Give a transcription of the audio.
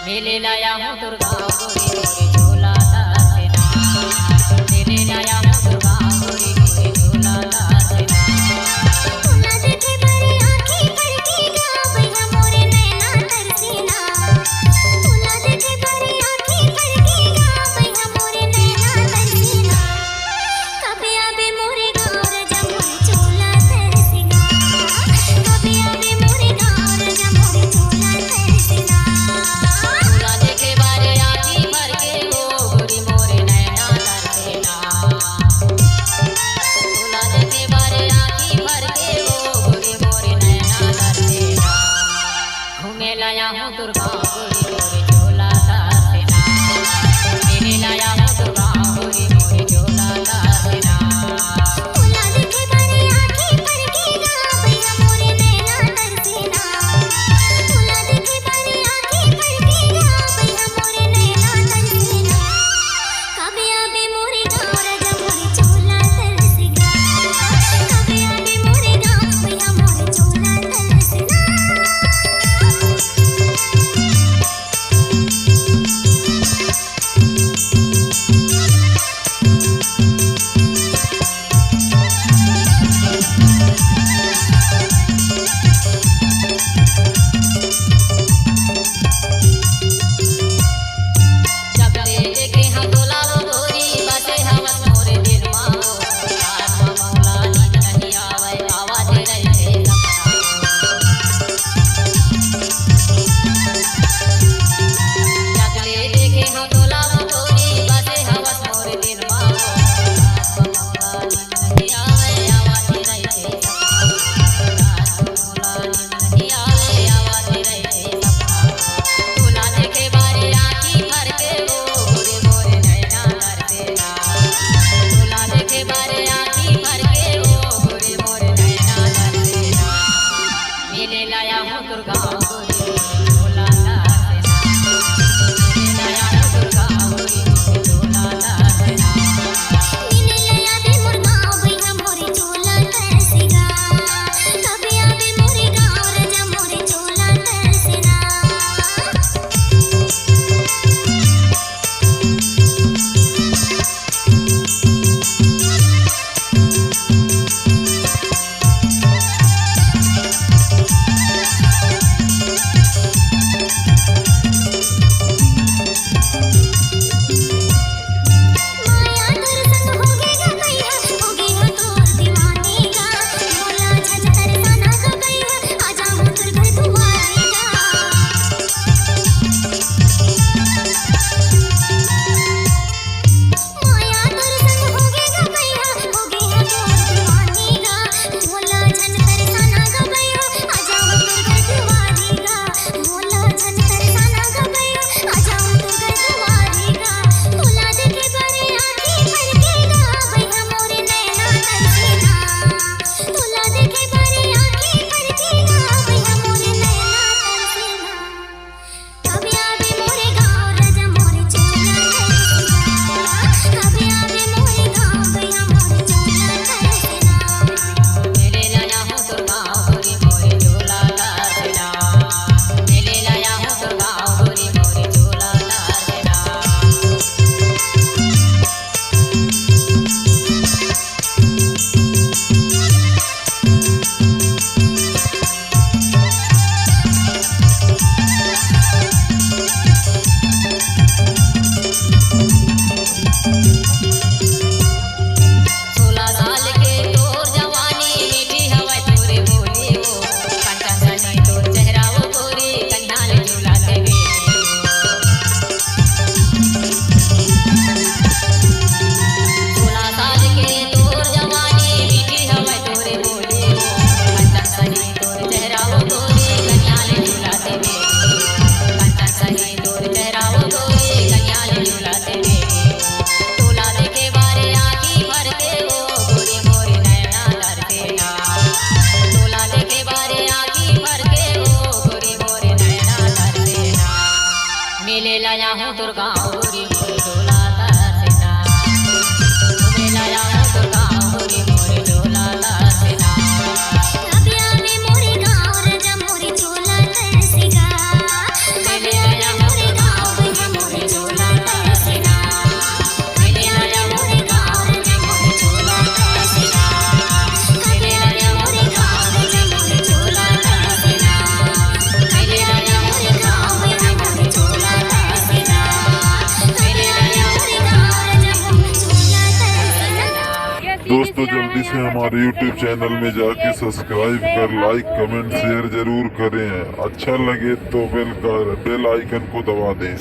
मेले लाया हूँ दुर्गा गोरी गोरी झूला दासना। मेले लाया हूँ दुर्गा गोरी गोरी झूला दासना। झूला देखे बड़ी आँखें फड़केगा भैया मोरे नैना तरसेना। झूला देखे बड़ी आँखें फड़केगा भैया मोरे नैना तरसेना। कभी आवे मोरे गाँव रजा मोरे झूला तरसेना। कभी आवे मोरे गाँव रजा मोरे झूला तरसेना। झूला देखे बारे आँखी भर के हो गोरी मोरे नैना तरसेना। झूला देखे बारे आँखी भर के हो गोरी मोरे नैना तरसेना। घूमे लाया हूँ दुर्गा गोरी गोरी झूला दासना। मेले लाया हूँ दुर्गा गोरी गोरी झूला दासना। झूला देखे बड़ी आँखें फड़केगा भैया मोरे नैना तरसेना। झूला देखे बड़ी आँखें फड़केगा भैया मोरे नैना तरसेना। कभी आवे मोरे गाँव रजा मोरे झूला तरसेगा। कभी आवे मोरे गाँव भैया मोरे झूला तरसेना। जब ले देखे हम डोलावो गोरी बसे हवस मोरे दिल मा हो। रात में मौला नींद नहीं आवे आवाज रहे जब ले देखे हम डोलावो गोरी बसे हवस मोरे दिल मा हो। रात में मौला नींद नहीं आवे आवाज रहे रात में मौला नींद नहीं आवे आवाज रहे झूला देखे बारे आँखी भर के हो गोरी मोरे नैना तरसेना। झूला देखे बारे आँखी भर के हो गोरी मोरे नैना तरसेना। मेले लाया हूँ दुर्गा गोरी गोरी झूला दासना। मेले लाया हूँ दुर्गा गोरी गोरी झूला दासना। नीने लया दे मोर गाँव भैया मोरे झूला तरसेगा। कभी आवे मोरे गाँव रजा मोरे झूला तरसेना। माया दर्शन होगेगा भैया होगेगा तोर दीवानेगा। मोला झन तरसाना गा भैया आजा हो तोर घर दुआरेगा। माया दर्शन होगेगा भैया होगेगा तोर दीवानेगा। मोला झन तरसाना गा भैया आजा हो तोर घर दुआरेगा। मोला झन तरसाना गा भैया आजा हो तोर घर दुआरेगा। झूला देखे बड़ी आँखें फड़केगा भैया मोरे नैना तरसेना। झूला देखे बड़ी आँखें फड़केगा भैया मोरे नैना तरसेना। कभी आवे मोरे गाँव रजा मोरे झूला तरसेगा। कभी आवे मोरे गाँव भैया मोरे झूला तरसेना। मेले लाया हूँ दुर्गा गोरी गोरी झूला दासना। मेले लाया हूँ दुर्गा गोरी गोरी झूला दासना। सोलह साल के तोर जवानी मीठी हवा तोरे बोली हो। कंचन सनी तोर चेहरा वो गोरी कन्या ले झूला देवे। सोलह साल के तोर जवानी मीठी हवा तोरे बोली हो। कंचन सनी तोर चेहरा वो गोरी कन्या ले झूला देवे। कंचन सनी तोर चेहरा वो गोरी कन्या ले झूला देवे। झूला देखे बारे आँखी भर के हो गोरी मोरे नैना तरसेना। झूला देखे बारे आँखी भर के हो गोरी मोरे नैना तरसेना। मेले लाया हूँ दुर्गा गोरी गोरी झूला दासना। मेले लाया हूँ दुर्गा गोरी गोरी झूला दासना। कभी आवे मोरे गाँव रजा मोरे झूला तरसेगा। कभी आवे मोरे से हमारे YouTube चैनल में जाके सब्सक्राइब कर लाइक कमेंट शेयर जरूर करें। अच्छा लगे तो बेल आइकन को दबा दें।